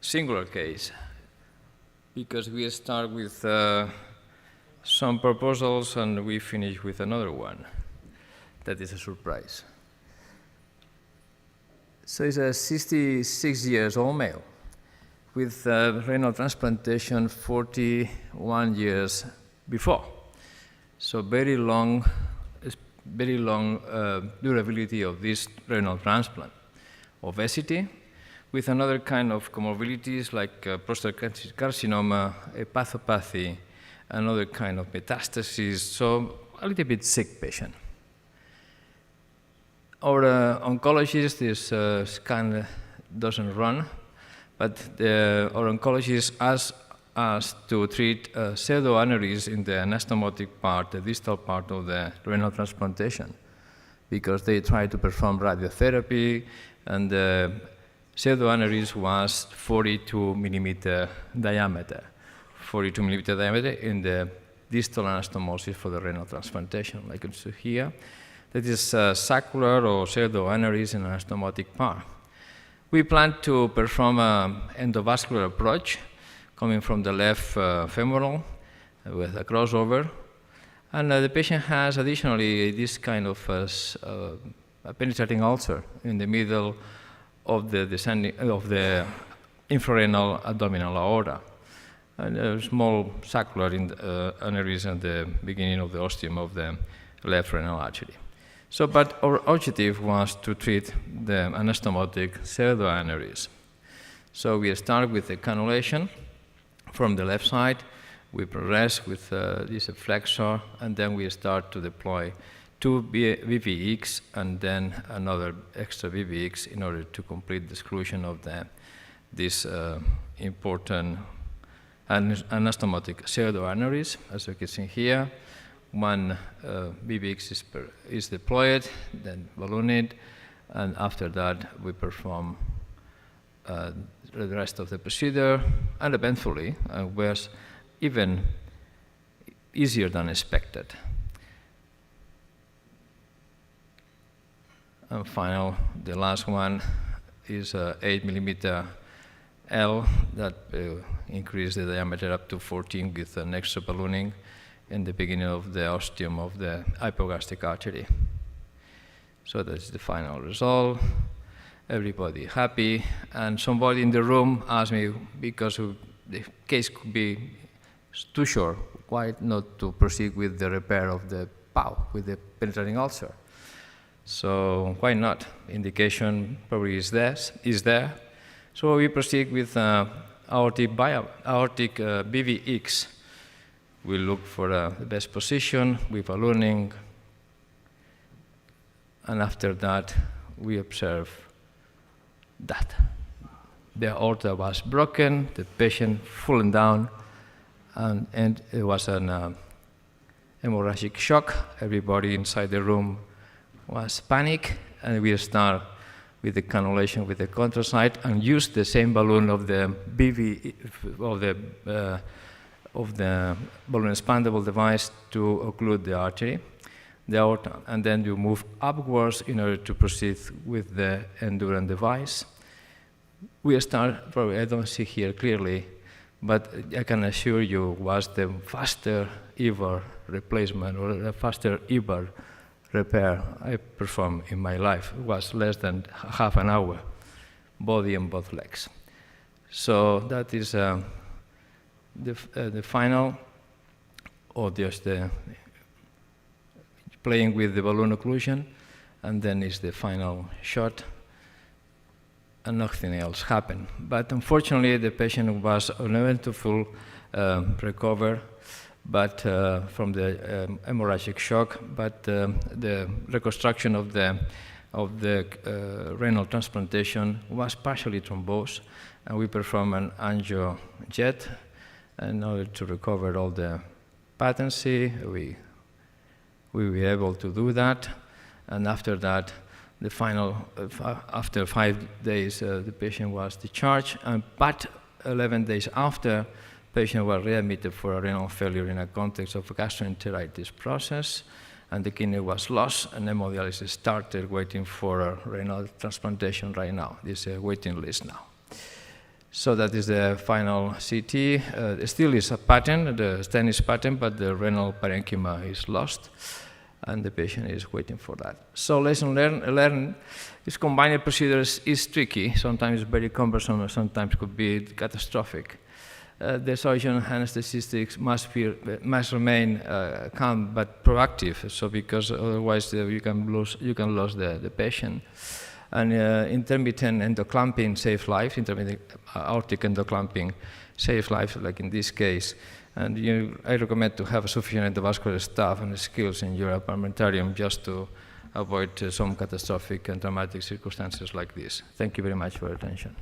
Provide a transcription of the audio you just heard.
singular case, because we start with some proposals and we finish with another one. That is a surprise. So he's a 66 years old male with renal transplantation 41 years before. So very long durability of this renal transplant. Obesity, with another kind of comorbidities like prostate carcinoma, hepatopathy, another kind of metastasis, so a little bit sick patient. Our oncologist, this scan doesn't run, but our oncologist asked us to treat pseudoaneurysm in the anastomotic part, the distal part of the renal transplantation, because they tried to perform radiotherapy, and the pseudoaneurysm was 42 millimeter diameter. 42 millimeter diameter in the distal anastomosis for the renal transplantation, like you see here. That is saccular or pseudoaneurysm in anastomotic part. We plan to perform an endovascular approach coming from the left femoral with a crossover. And the patient has additionally this kind of a penetrating ulcer in the middle of the infrarenal abdominal aorta, and a small saccular aneurysm at the beginning of the ostium of the left renal artery. So, but our objective was to treat the anastomotic pseudoaneurysm. So we start with the cannulation from the left side. We progress with this flexor, and then we start to deploy 2 VVX and then another extra VVX in order to complete the exclusion of this important anastomotic pseudoaneurysm. As you can see here, 1 VVX is deployed, then ballooned, and after that we perform the rest of the procedure, and eventually was even easier than expected. And final, the last one is 8 millimeter L that increased the diameter up to 14 with an extra ballooning in the beginning of the ostium of the hypogastric artery. So that's the final result. Everybody happy, and somebody in the room asked me, because the case could be too short, why not to proceed with the repair of the POW, with the penetrating ulcer? So why not? Indication probably is there. So we proceed with aortic BVX. We look for the best position with ballooning, and after that we observe that the aorta was broken, the patient fallen down, and it was an hemorrhagic shock. Everybody inside the room was panic, and we start with the cannulation with the contrasite and use the same balloon of the balloon expandable device to occlude the artery, the aorta, and then you move upwards in order to proceed with the endurance device. We start, probably I don't see here clearly, but I can assure you was the faster ever replacement or the faster ever repair I performed in my life. It was less than half an hour, body and both legs. So that is the final, or just the playing with the balloon occlusion, and then is the final shot, and nothing else happened. But unfortunately, the patient was unable to full recover, but from the hemorrhagic shock. But the reconstruction of the renal transplantation was partially thrombosed, and we performed an angiojet in order to recover all the patency. We were able to do that, and after that, the final, after 5 days, the patient was discharged, but 11 days after, the patient was readmitted for a renal failure in a context of a gastroenteritis process, and the kidney was lost, and hemodialysis started, waiting for a renal transplantation right now. This is a waiting list now. So that is the final CT. It still is a patent, the stent is patent, but the renal parenchyma is lost, and the patient is waiting for that. So lesson learned is combining procedures is tricky. Sometimes it's very cumbersome, or sometimes could be catastrophic. The surgeon anesthetists must remain calm but proactive. So because otherwise you can lose the patient. And intermittent endoclamping saves lives. Intermittent aortic endoclamping saves lives, like in this case. And I recommend to have sufficient endovascular staff and skills in your armamentarium just to avoid some catastrophic and dramatic circumstances like this. Thank you very much for your attention.